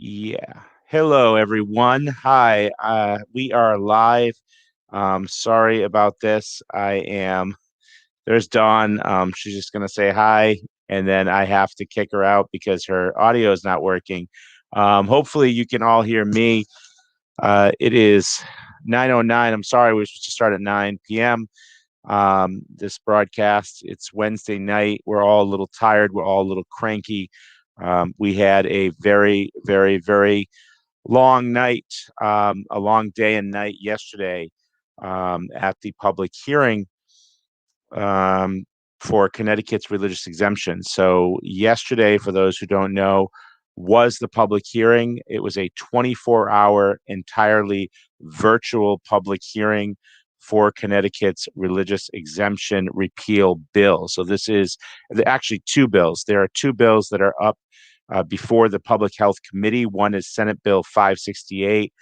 Yeah. Hello, everyone. Hi. We are live. Sorry about this. There's Dawn. She's just going to say hi, and then I have to kick her out because her audio is not working. Hopefully, you can all hear me. It is 9:09. I'm sorry, we were supposed to start at 9 p.m. This broadcast. It's Wednesday night. We're all a little tired. We're all a little cranky. We had a very, very, very long night, a long day and night yesterday at the public hearing um, for Connecticut's religious exemption. So, yesterday, for those who don't know, was the public hearing. It was a 24-hour, entirely virtual public hearing for Connecticut's religious exemption repeal bill. So, this is actually two bills. There are two bills that are up before the Public Health Committee. One is Senate Bill 568,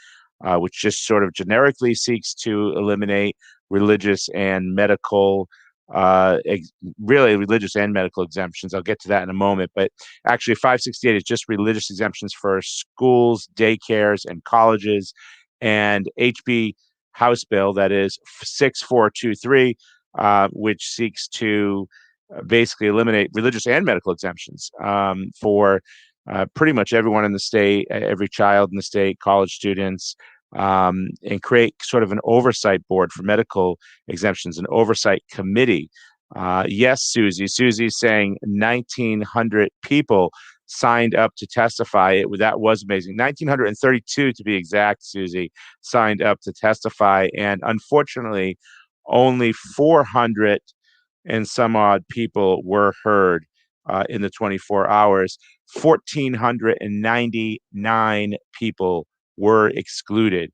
which just sort of generically seeks to eliminate religious and medical really religious and medical exemptions. I'll get to that in a moment. But actually, 568 is just religious exemptions for schools, daycares, and colleges. And HB House Bill, that is 6423, which seeks to basically eliminate religious and medical exemptions for pretty much everyone in the state, every child in the state, college students, and create sort of an oversight board for medical exemptions, an oversight committee. Yes, Susie. Susie's saying 1,900 people signed up to testify. That was amazing. 1,932 to be exact, Susie, signed up to testify. And unfortunately, only 400 and some odd people were heard in the 24 hours. 1,499 people were excluded.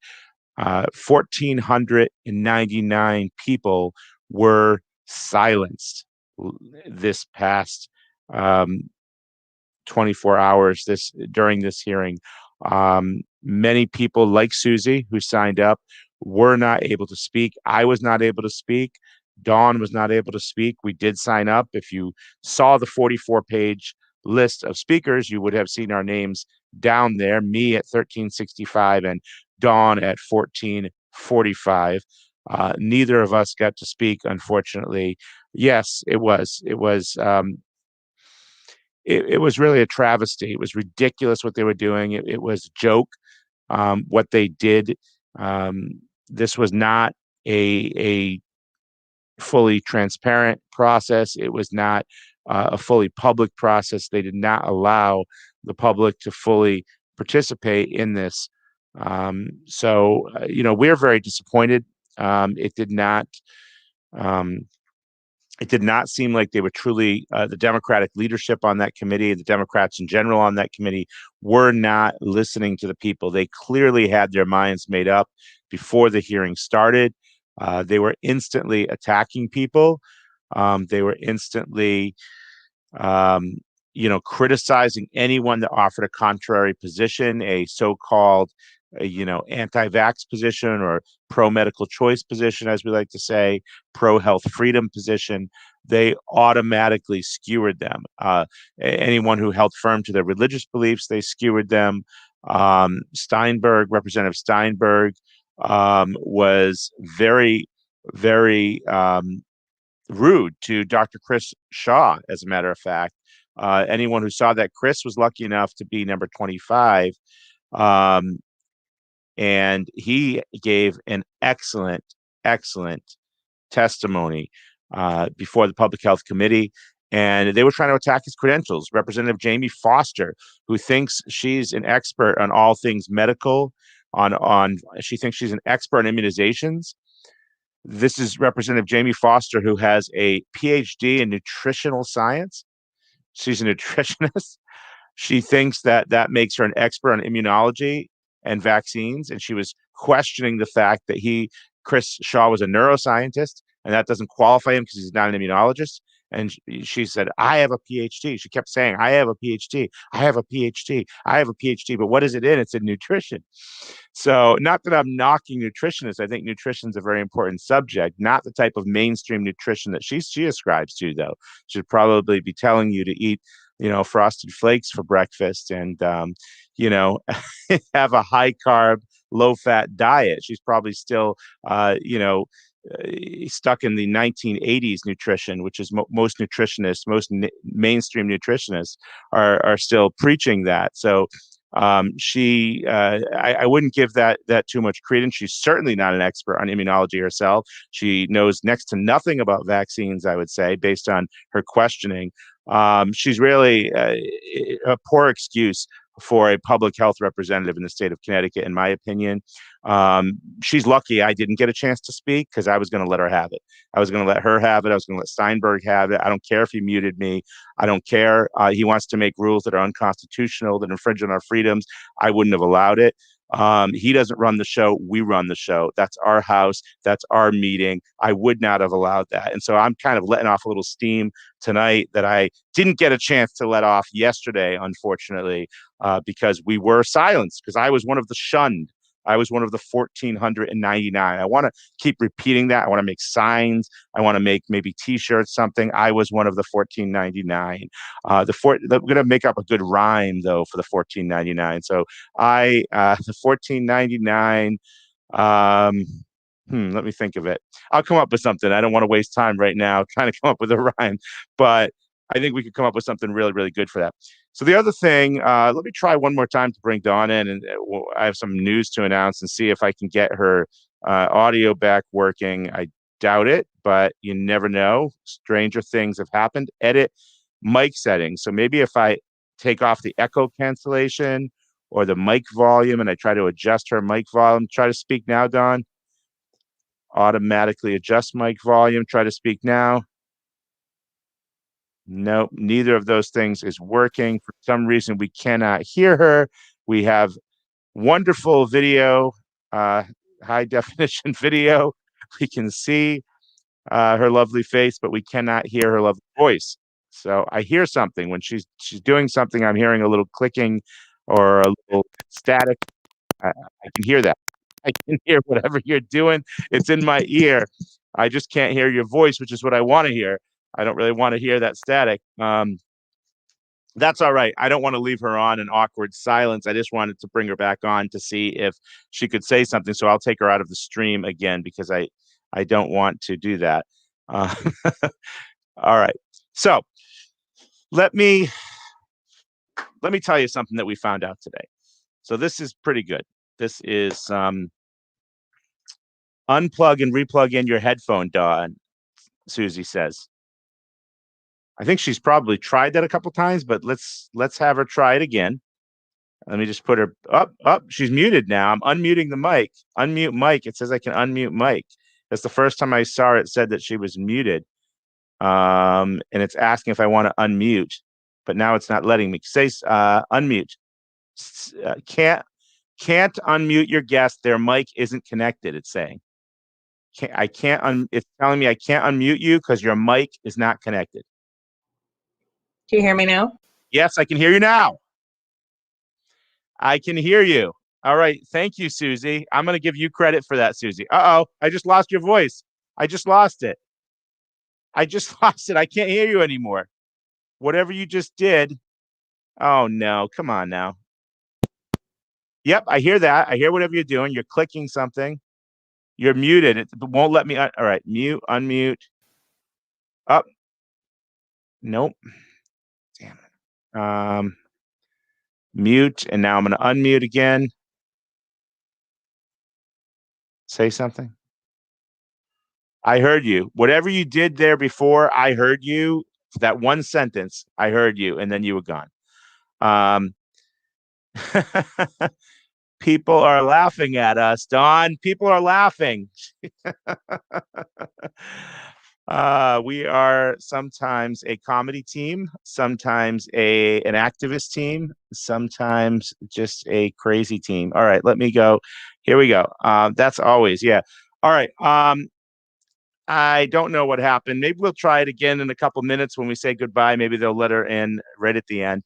1,499 people were silenced this past 24 hours during this hearing. Many people like Susie who signed up were not able to speak. I was not able to speak. Dawn was not able to speak. We did sign up. If you saw the 44-page list of speakers, you would have seen our names down there, me at 1365 and Dawn at 1445. Neither of us got to speak, unfortunately. Yes, it was. It was really a travesty. It was ridiculous what they were doing. It was a joke what they did. This was not a fully transparent process. It was not a fully public process. They did not allow the public to fully participate in this. We're very disappointed. It did not. Um, it did not seem like they were truly the Democratic leadership on that committee, the Democrats in general on that committee were not listening to the people. They clearly had their minds made up before the hearing started. They were instantly attacking people. They were instantly, um, criticizing anyone that offered a contrary position, a so-called, anti-vax position or pro-medical choice position, as we like to say, pro-health freedom position. They automatically skewered them. Anyone who held firm to their religious beliefs, they skewered them. Representative Steinberg, was very, very rude to Dr. Chris Shaw, as a matter of fact. Anyone who saw that, Chris was lucky enough to be number 25. Um, and he gave an excellent, excellent testimony before the Public Health Committee. And they were trying to attack his credentials. Representative Jamie Foster, who thinks she's an expert on all things medical, she thinks she's an expert on immunizations. This is Representative Jamie Foster, who has a PhD in nutritional science. She's a nutritionist. She thinks that that makes her an expert on immunology and vaccines. And she was questioning the fact that Chris Shaw, was a neuroscientist, and that doesn't qualify him because he's not an immunologist. And she said, I have a PhD. She kept saying, I have a PhD. I have a PhD. I have a PhD. But what is it in? It's in nutrition. So, not that I'm knocking nutritionists. I think nutrition is a very important subject, not the type of mainstream nutrition that she ascribes to, though. Should probably be telling you to eat frosted flakes for breakfast and, you know, have a high carb, low fat diet. She's probably still, uh, you know, stuck in the 1980s nutrition, which is most nutritionists, mainstream nutritionists are still preaching that. So I wouldn't give that too much credence. She's certainly not an expert on immunology herself. She knows next to nothing about vaccines, I would say, based on her questioning. She's really a poor excuse for a public health representative in the state of Connecticut, in my opinion. She's lucky I didn't get a chance to speak because I was going to let her have it. I was going to let her have it. I was going to let Steinberg have it. I don't care if he muted me. I don't care. He wants to make rules that are unconstitutional, that infringe on our freedoms. I wouldn't have allowed it. He doesn't run the show. We run the show. That's our house. That's our meeting. I would not have allowed that. And so I'm kind of letting off a little steam tonight that I didn't get a chance to let off yesterday, unfortunately, because we were silenced, because I was one of the shunned. I was one of the 1,499. I want to keep repeating that. I want to make signs. I want to make maybe T-shirts, something. I was one of the 1,499. We're going to make up a good rhyme though for the 1,499. So the 1,499. Let me think of it. I'll come up with something. I don't want to waste time right now trying to come up with a rhyme, but I think we could come up with something really, really good for that. So the other thing, let me try one more time to bring Dawn in, and I have some news to announce and see if I can get her audio back working. I doubt it, but you never know. Stranger things have happened. Edit mic settings. So maybe if I take off the echo cancellation or the mic volume and I try to adjust her mic volume, try to speak now, Dawn. Automatically adjust mic volume. Try to speak now. Nope, neither of those things is working. For some reason, we cannot hear her. We have wonderful video, high definition video. We can see her lovely face, but we cannot hear her lovely voice. So I hear something when she's doing something. I'm hearing a little clicking or a little static. I can hear that. I can hear whatever you're doing. It's in my ear. I just can't hear your voice, which is what I want to hear. I don't really want to hear that static. That's all right. I don't want to leave her on an awkward silence. I just wanted to bring her back on to see if she could say something. So I'll take her out of the stream again because I don't want to do that. All right. So let me tell you something that we found out today. So this is pretty good. This is unplug and replug in your headphone, Dawn, Susie says. I think she's probably tried that a couple times, but let's have her try it again. Let me just put her up. She's muted now. I'm unmuting the mic. Unmute mic. It says I can unmute mic. That's the first time I saw it said that she was muted. And it's asking if I want to unmute, but now it's not letting me. Say unmute. Can't unmute your guest. Their mic isn't connected. It's saying. It's telling me I can't unmute you because your mic is not connected. Do you hear me now? Yes, I can hear you now. I can hear you. All right. Thank you, Susie. I'm going to give you credit for that, Susie. Uh-oh. I just lost your voice. I just lost it. I can't hear you anymore. Whatever you just did. Oh, no. Come on now. Yep, I hear that. I hear whatever you're doing. You're clicking something. You're muted. It won't let me. All right. Mute, unmute. Up. Nope. Damn it. Mute. And now I'm going to unmute again. Say something. I heard you. Whatever you did there before, I heard you. That one sentence, I heard you, and then you were gone. People are laughing at us, Dawn. People are laughing. We are sometimes a comedy team, sometimes an activist team, sometimes just a crazy team. All right, let me go. Here we go. That's always, yeah. All right. I don't know what happened. Maybe we'll try it again in a couple minutes when we say goodbye. Maybe they'll let her in right at the end.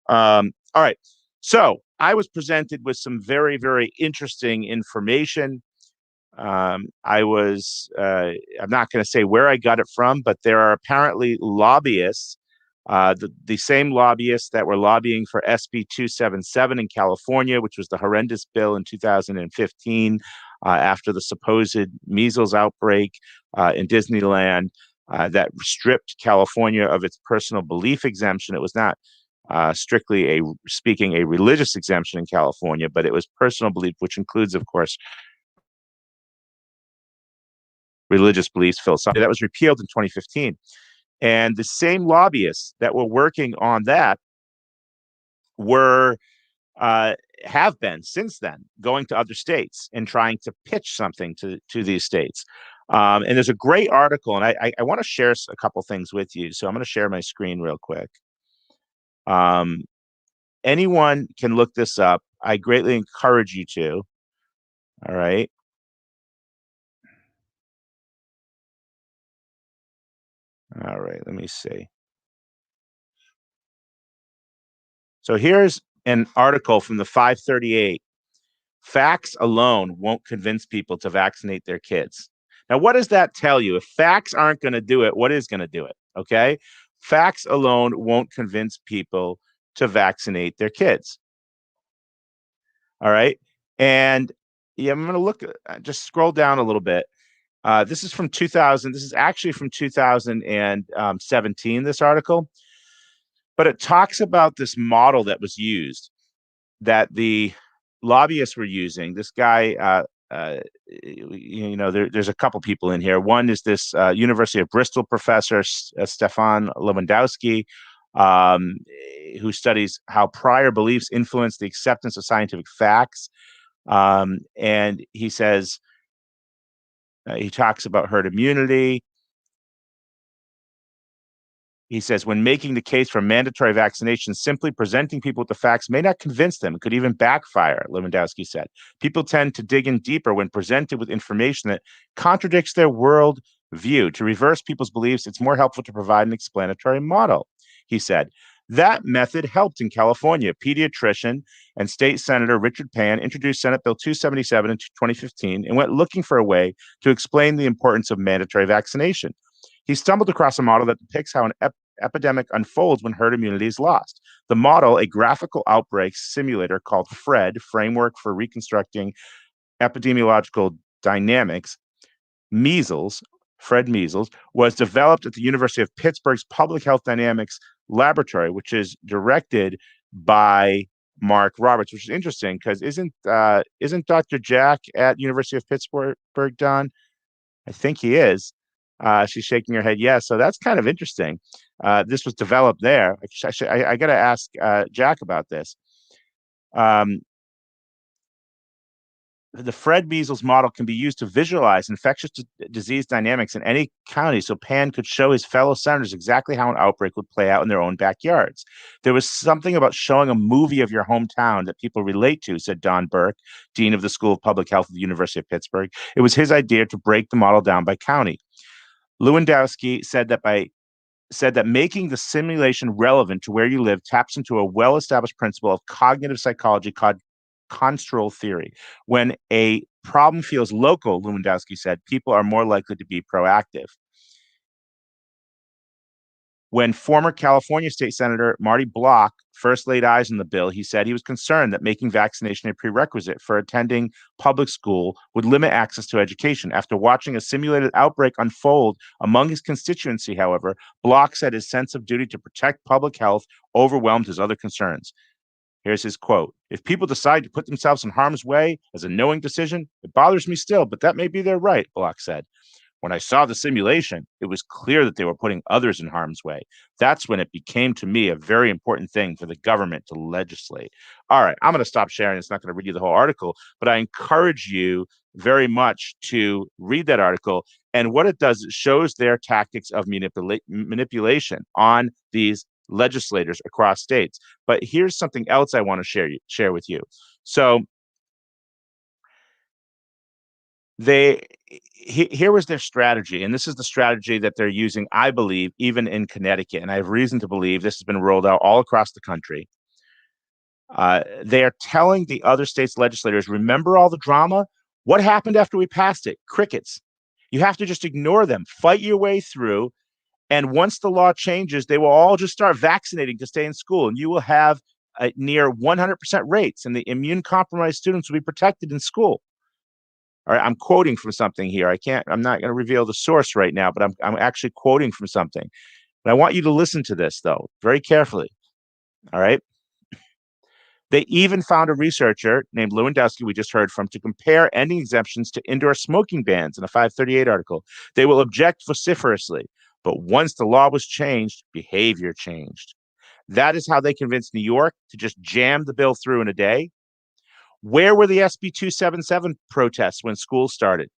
All right. So I was presented with some very, very interesting information. I'm not going to say where I got it from, but there are apparently lobbyists The same lobbyists that were lobbying for SB 277 in California, which was the horrendous bill in 2015 after the supposed measles outbreak in Disneyland that stripped California of its personal belief exemption. It was not strictly speaking a religious exemption in California, but it was personal belief, which includes, of course, religious beliefs, philosophy. That was repealed in 2015. And the same lobbyists that were working on that were uh, have been since then going to other states and trying to pitch something to these states. And there's a great article, and I want to share a couple things with you. So I'm going to share my screen real quick. Um, Anyone can look this up. I greatly encourage you to. All right. All right. Let me see. So here's an article from the 538. Facts alone won't convince people to vaccinate their kids. Now, what does that tell you? If facts aren't going to do it, what is going to do it? Okay. Facts alone won't convince people to vaccinate their kids. All right. And yeah, I'm going to look, just scroll down a little bit. This is from 2000. This is actually from 2017, this article, but it talks about this model that was used that the lobbyists were using. This guy, there's a couple people in here. One is this University of Bristol professor, Stefan Lewandowski, um, who studies how prior beliefs influence the acceptance of scientific facts. And he says, he talks about herd immunity. He says, when making the case for mandatory vaccination, simply presenting people with the facts may not convince them. It could even backfire, Lewandowski said. People tend to dig in deeper when presented with information that contradicts their world view. To reverse people's beliefs, it's more helpful to provide an explanatory model, he said. That method helped in California. Pediatrician and state senator Richard Pan introduced Senate Bill 277 in 2015 and went looking for a way to explain the importance of mandatory vaccination. He stumbled across a model that depicts how an epidemic unfolds when herd immunity is lost. The model, a graphical outbreak simulator called FRED, Framework for Reconstructing Epidemiological Dynamics, measles, FRED measles, was developed at the University of Pittsburgh's Public Health Dynamics Laboratory, which is directed by Mark Roberts, which is interesting because isn't Dr. Jack at University of Pittsburgh, Don? I think he is. She's shaking her head yes. So that's kind of interesting. This was developed there. I got to ask Jack about this. The Fred measles model can be used to visualize infectious disease dynamics in any county so Pan could show his fellow senators exactly how an outbreak would play out in their own backyards. There was something about showing a movie of your hometown that people relate to, said Don Burke, dean of the School of Public Health at the University of Pittsburgh. It was his idea to break the model down by county. Lewandowski said that making the simulation relevant to where you live taps into a well-established principle of cognitive psychology called construal theory. When a problem feels local, Lewandowski said, people are more likely to be proactive. When former California State Senator Marty Block first laid eyes on the bill, he said he was concerned that making vaccination a prerequisite for attending public school would limit access to education. After watching a simulated outbreak unfold among his constituency, however, Block said his sense of duty to protect public health overwhelmed his other concerns. Here's his quote. If people decide to put themselves in harm's way as a knowing decision, it bothers me still, but that may be their right, Block said. When I saw the simulation, it was clear that they were putting others in harm's way. That's when it became to me a very important thing for the government to legislate. All right, I'm going to stop sharing. It's not going to read you the whole article, but I encourage you very much to read that article. And what it does, it shows their tactics of manipulation on these legislators across states. But here's something else I want to share with you. So here was their strategy, and this is the strategy that they're using, I believe, even in Connecticut, and I have reason to believe this has been rolled out all across the country. They are telling the other states' legislators, remember all the drama? What happened after we passed it? Crickets. You have to just ignore them, fight your way through, And once the law changes, they will all just start vaccinating to stay in school, and you will have near 100% rates, and the immune compromised students will be protected in school. All right, I'm quoting from something here. I'm not going to reveal the source right now, but I'm actually quoting from something. But I want you to listen to this, though, very carefully. All right. They even found a researcher named Lewandowski, we just heard from, to compare ending exemptions to indoor smoking bans in a 538 article. They will object vociferously. But once the law was changed, behavior changed. That is how they convinced New York to just jam the bill through in a day. Where were the SB 277 protests when school started?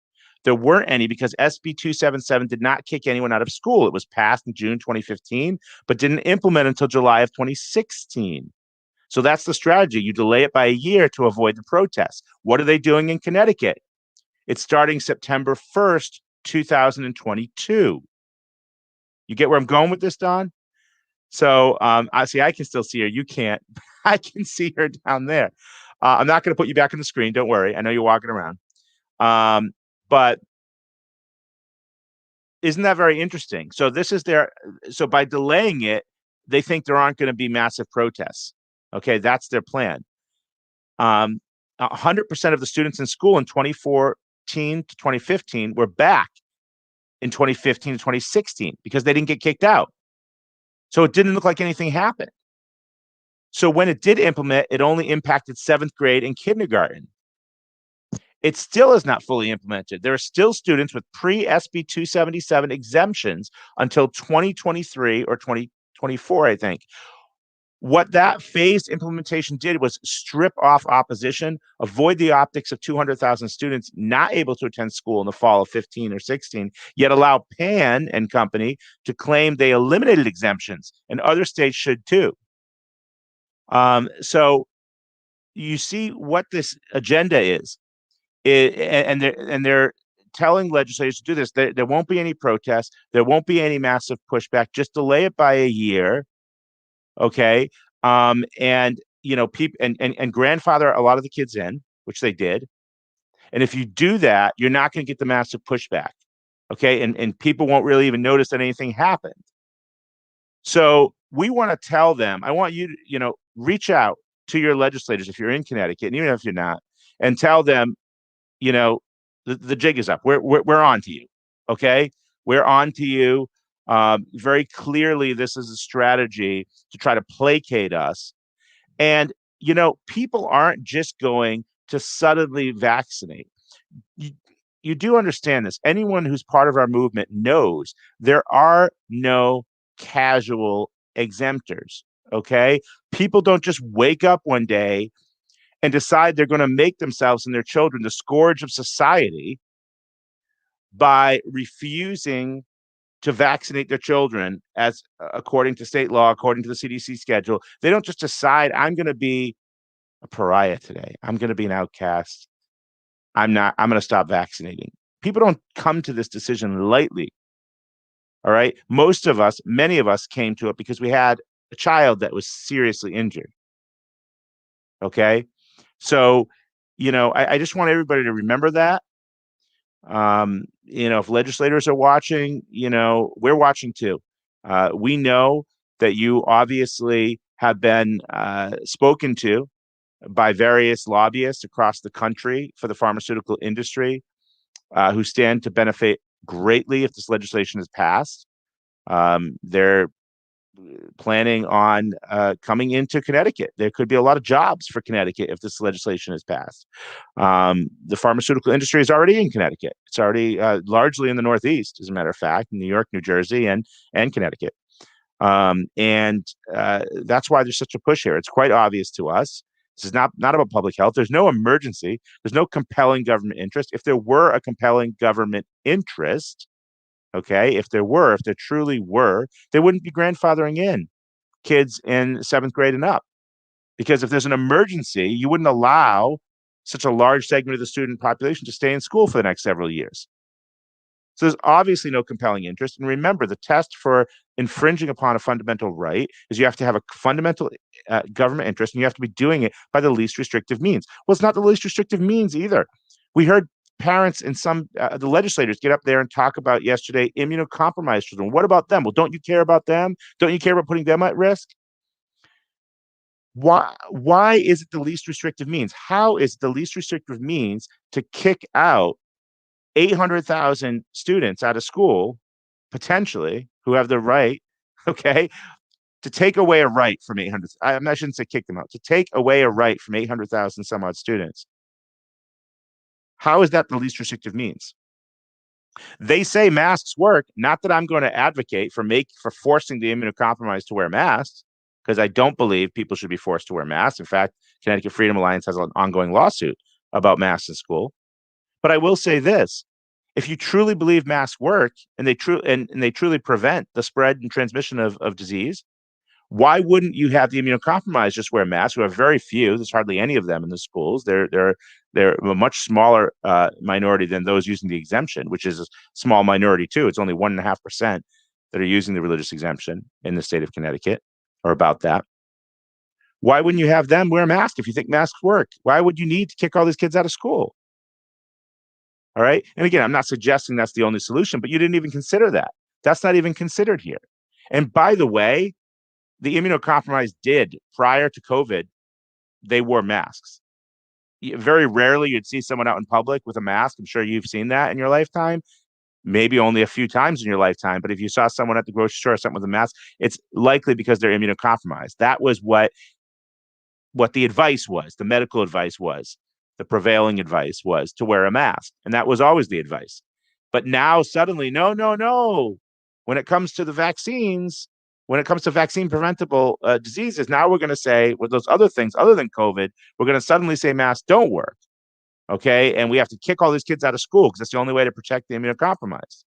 There weren't any because SB 277 did not kick anyone out of school. It was passed in June 2015, but didn't implement until July of 2016. So that's the strategy. You delay it by a year to avoid the protests. What are they doing in Connecticut? It's starting September 1st, 2022. You get where I'm going with this, Don? So I see I can still see her. You can't. I can see her down there. I'm not going to put you back on the screen. Don't worry. I know you're walking around. But isn't that very interesting? So this is their. So by delaying it, they think there aren't going to be massive protests. Okay, that's their plan. 100% of the students in school in 2014 to 2015 were back in 2015 to 2016 because they didn't get kicked out. So it didn't look like anything happened. So when it did implement, it only impacted 7th grade and kindergarten. It still is not fully implemented. There are still students with pre-SB 277 exemptions until 2023 or 2024, I think. What that phased implementation did was strip off opposition, avoid the optics of 200,000 students not able to attend school in the fall of 15 or 16, yet allow Pan and company to claim they eliminated exemptions, and other states should too. So you see what this agenda is, and they're telling legislators to do this. There won't be any protests. There won't be any massive pushback. Just delay it by a year. Okay. And people and grandfather a lot of the kids in, which they did. And if you do that, you're not going to get the massive pushback. Okay. And people won't really even notice that anything happened. So we want to tell them, I want you to, reach out to your legislators if you're in Connecticut, and even if you're not, and tell them, the jig is up. We're on to you. Okay. We're on to you. Very clearly, this is a strategy to try to placate us. And, people aren't just going to suddenly vaccinate. You do understand this. Anyone who's part of our movement knows there are no casual exemptors. Okay. People don't just wake up one day and decide they're going to make themselves and their children the scourge of society by refusing to vaccinate their children as according to state law, according to the CDC schedule. They don't just decide I'm going to be a pariah today. I'm going to be an outcast. I'm going to stop vaccinating. People don't come to this decision lightly. All right. Many of us came to it because we had a child that was seriously injured. Okay. So, I just want everybody to remember that. If legislators are watching, we're watching too. We know that you obviously have been spoken to by various lobbyists across the country for the pharmaceutical industry who stand to benefit greatly if this legislation is passed. They're planning on coming into Connecticut. There could be a lot of jobs for Connecticut if this legislation is passed. The pharmaceutical industry is already in Connecticut. It's already largely in the Northeast, as a matter of fact, New York, New Jersey, and Connecticut. And that's why there's such a push here. It's quite obvious to us. This is not about public health. There's no emergency. There's no compelling government interest. If there were a compelling government interest, okay, if there truly were, they wouldn't be grandfathering in kids in 7th grade and up. Because if there's an emergency, you wouldn't allow such a large segment of the student population to stay in school for the next several years. So there's obviously no compelling interest. And remember, the test for infringing upon a fundamental right is you have to have a fundamental government interest, and you have to be doing it by the least restrictive means. Well, it's not the least restrictive means either. We heard parents and some the legislators get up there and talk about yesterday immunocompromised children. What about them? Well, don't you care about them? Don't you care about putting them at risk? Why is it the least restrictive means? How is the least restrictive means to kick out 800,000 students out of school, potentially, who have the right, okay, to take away a right from 800? I shouldn't say kick them out, to take away a right from 800,000 some odd students. How is that the least restrictive means? They say masks work. Not that I'm going to advocate for forcing the immunocompromised to wear masks, because I don't believe people should be forced to wear masks. In fact, Connecticut Freedom Alliance has an ongoing lawsuit about masks in school. But I will say this: if you truly believe masks work and they truly prevent the spread and transmission of disease, why wouldn't you have the immunocompromised just wear masks? We have very few. There's hardly any of them in the schools. They're a much smaller minority than those using the exemption, which is a small minority too. It's only 1.5% that are using the religious exemption in the state of Connecticut, or about that. Why wouldn't you have them wear a mask if you think masks work? Why would you need to kick all these kids out of school? All right. And again, I'm not suggesting that's the only solution, but you didn't even consider that. That's not even considered here. And by the way, the immunocompromised did prior to COVID, they wore masks. Very rarely you'd see someone out in public with a mask. I'm sure you've seen that in your lifetime, maybe only a few times in your lifetime. But if you saw someone at the grocery store or something with a mask, it's likely because they're immunocompromised. That was what the advice was, the medical advice was, the prevailing advice was to wear a mask. And that was always the advice. But now suddenly, no, no, no. When it comes to the vaccines, when it comes to vaccine preventable diseases, now we're going to say with those other things other than COVID, we're going to suddenly say masks don't work. Okay. And we have to kick all these kids out of school because that's the only way to protect the immunocompromised.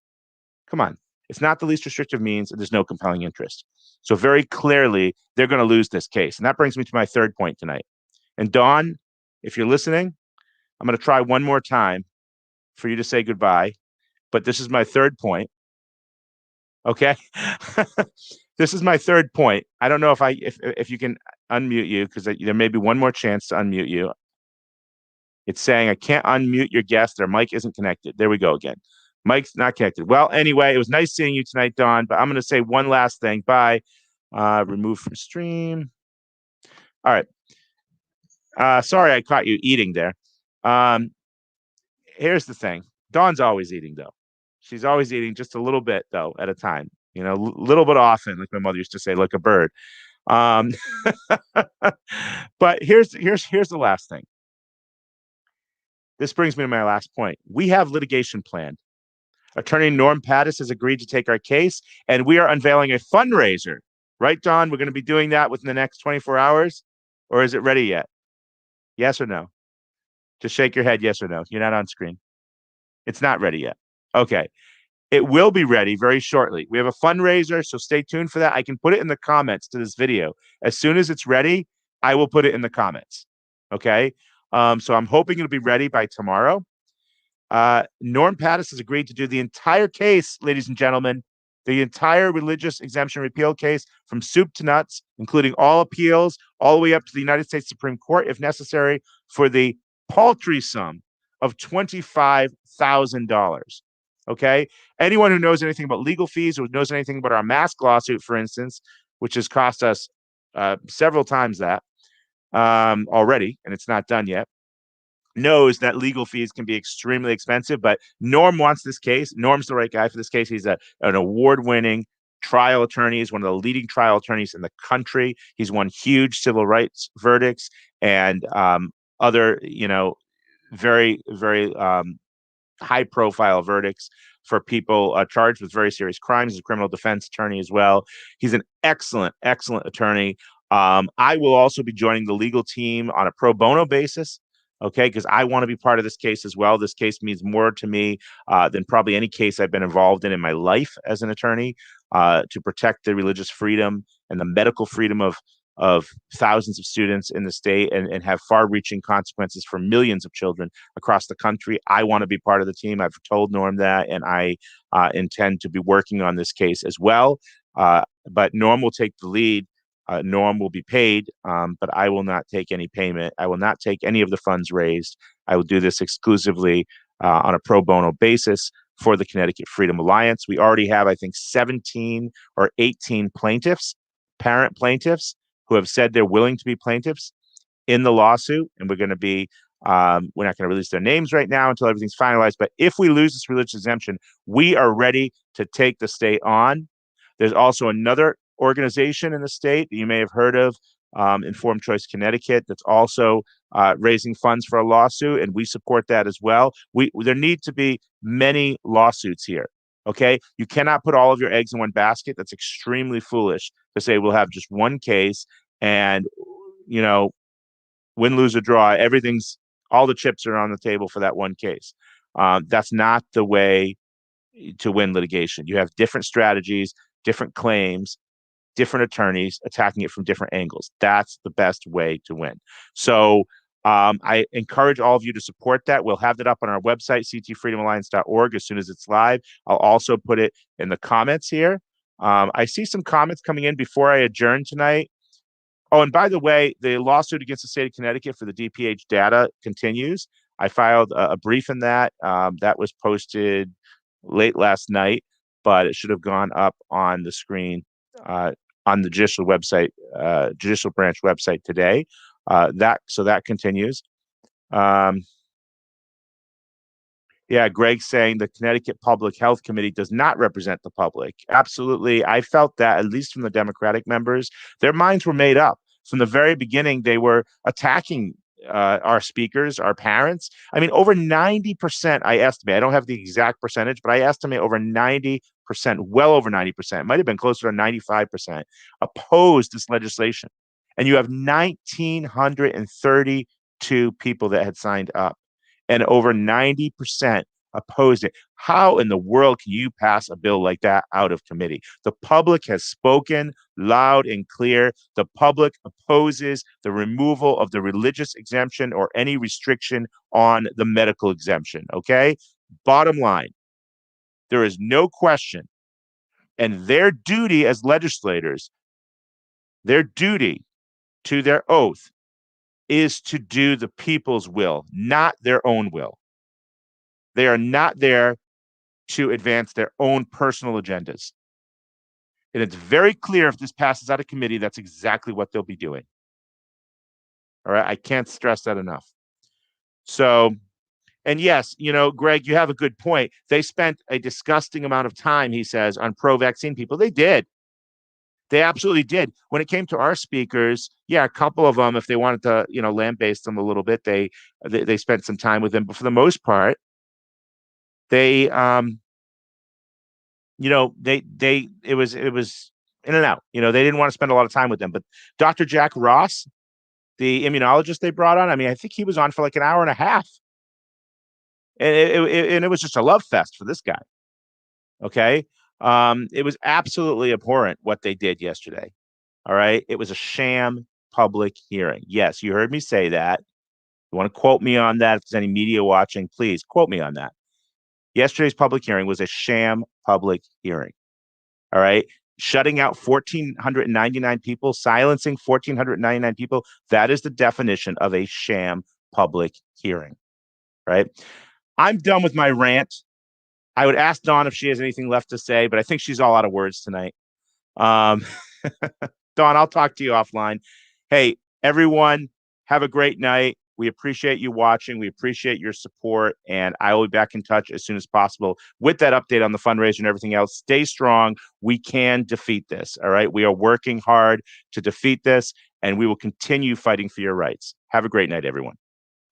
Come on. It's not the least restrictive means, and there's no compelling interest. So very clearly, they're going to lose this case. And that brings me to my third point tonight. And Dawn, if you're listening, I'm going to try one more time for you to say goodbye. But this is my third point. Okay. This is my third point. I don't know if you can unmute you, because there may be one more chance to unmute you. It's saying I can't unmute your guest. Their mic isn't connected. There we go again. Mike's not connected. Well, anyway, it was nice seeing you tonight, Dawn. But I'm going to say one last thing. Bye. Remove from stream. All right. Sorry, I caught you eating there. Here's the thing. Dawn's always eating, though. She's always eating just a little bit, though, at a time. You know, a little bit often, like my mother used to say, like a bird. But here's the last thing. This brings me to my last point. We have litigation planned. Attorney Norm Pattis has agreed to take our case, and we are unveiling a fundraiser. Right, Dawn? We're going to be doing that within the next 24 hours? Or is it ready yet? Yes or no? Just shake your head, yes or no. You're not on screen. It's not ready yet. Okay. It will be ready very shortly. We have a fundraiser, so stay tuned for that. I can put it in the comments to this video. As soon as it's ready, I will put it in the comments. Okay? So I'm hoping it'll be ready by tomorrow. Norm Pattis has agreed to do the entire case, ladies and gentlemen, the entire religious exemption repeal case from soup to nuts, including all appeals, all the way up to the United States Supreme Court, if necessary, for the paltry sum of $25,000. Okay. Anyone who knows anything about legal fees or knows anything about our mask lawsuit, for instance, which has cost us several times that already, and it's not done yet, knows that legal fees can be extremely expensive. But Norm wants this case. Norm's the right guy for this case. He's an award-winning trial attorney. He's one of the leading trial attorneys in the country. He's won huge civil rights verdicts and other, very, very high-profile verdicts for people charged with very serious crimes. He's a criminal defense attorney as well. He's an excellent, excellent attorney. I will also be joining the legal team on a pro bono basis. Okay, because I want to be part of this case as well. This case means more to me than probably any case I've been involved in my life as an attorney, to protect the religious freedom and the medical freedom of thousands of students in the state, and have far-reaching consequences for millions of children across the country. I want to be part of the team. I've told Norm that, and I intend to be working on this case as well. But Norm will take the lead. Norm will be paid, but I will not take any payment. I will not take any of the funds raised. I will do this exclusively on a pro bono basis for the Connecticut Freedom Alliance. We already have, I think, 17 or 18 plaintiffs, parent plaintiffs, who have said they're willing to be plaintiffs in the lawsuit. And we're not going to release their names right now until everything's finalized. But if we lose this religious exemption, we are ready to take the state on. There's also another organization in the state that you may have heard of, Informed Choice Connecticut, that's also raising funds for a lawsuit, and we support that as well. There need to be many lawsuits here. Okay, you cannot put all of your eggs in one basket. That's extremely foolish to say we'll have just one case and win, lose, or draw. All the chips are on the table for that one case. That's not the way to win litigation. You have different strategies, different claims, different attorneys attacking it from different angles. That's the best way to win. So I encourage all of you to support that. We'll have that up on our website, ctfreedomalliance.org, as soon as it's live. I'll also put it in the comments here. I see some comments coming in before I adjourn tonight. Oh, and by the way, the lawsuit against the state of Connecticut for the DPH data continues. I filed a brief in that. That was posted late last night, but it should have gone up on the screen on the judicial website, judicial branch website today. That continues. Yeah, Greg's saying the Connecticut Public Health Committee does not represent the public. Absolutely. I felt that, at least from the Democratic members, their minds were made up. From the very beginning, they were attacking our speakers, our parents. I mean, over 90%, I estimate, I don't have the exact percentage, but I estimate over 90%, well over 90%, it might have been closer to 95%, opposed this legislation. And you have 1,932 people that had signed up, and over 90% opposed it. How in the world can you pass a bill like that out of committee? The public has spoken loud and clear. The public opposes the removal of the religious exemption or any restriction on the medical exemption. Okay? Bottom line, there is no question. And their duty as legislators, their duty to their oath, is to do the people's will, not their own will. They are not there to advance their own personal agendas. And it's very clear, if this passes out of committee, that's exactly what they'll be doing. All right. I can't stress that enough. So, and yes, Greg, you have a good point. They spent a disgusting amount of time, he says, on pro-vaccine people. They did. They absolutely did. When it came to our speakers, yeah, a couple of them, if they wanted to, lambaste them a little bit, they spent some time with them. But for the most part, they, it was in and out. They didn't want to spend a lot of time with them. But Dr. Jack Ross, the immunologist they brought on, I mean, I think he was on for like an hour and a half, and it was just a love fest for this guy. Okay. It was absolutely abhorrent what they did yesterday. All right. It was a sham public hearing. Yes, you heard me say that. You want to quote me on that? If there's any media watching, please quote me on that. Yesterday's public hearing was a sham public hearing. All right. Shutting out 1,499 people, silencing 1,499 people. That is the definition of a sham public hearing. Right. I'm done with my rant. I would ask Dawn if she has anything left to say, but I think she's all out of words tonight. Dawn, I'll talk to you offline. Hey, everyone, have a great night. We appreciate you watching. We appreciate your support, and I will be back in touch as soon as possible with that update on the fundraiser and everything else. Stay strong. We can defeat this. All right. We are working hard to defeat this, and we will continue fighting for your rights. Have a great night, everyone.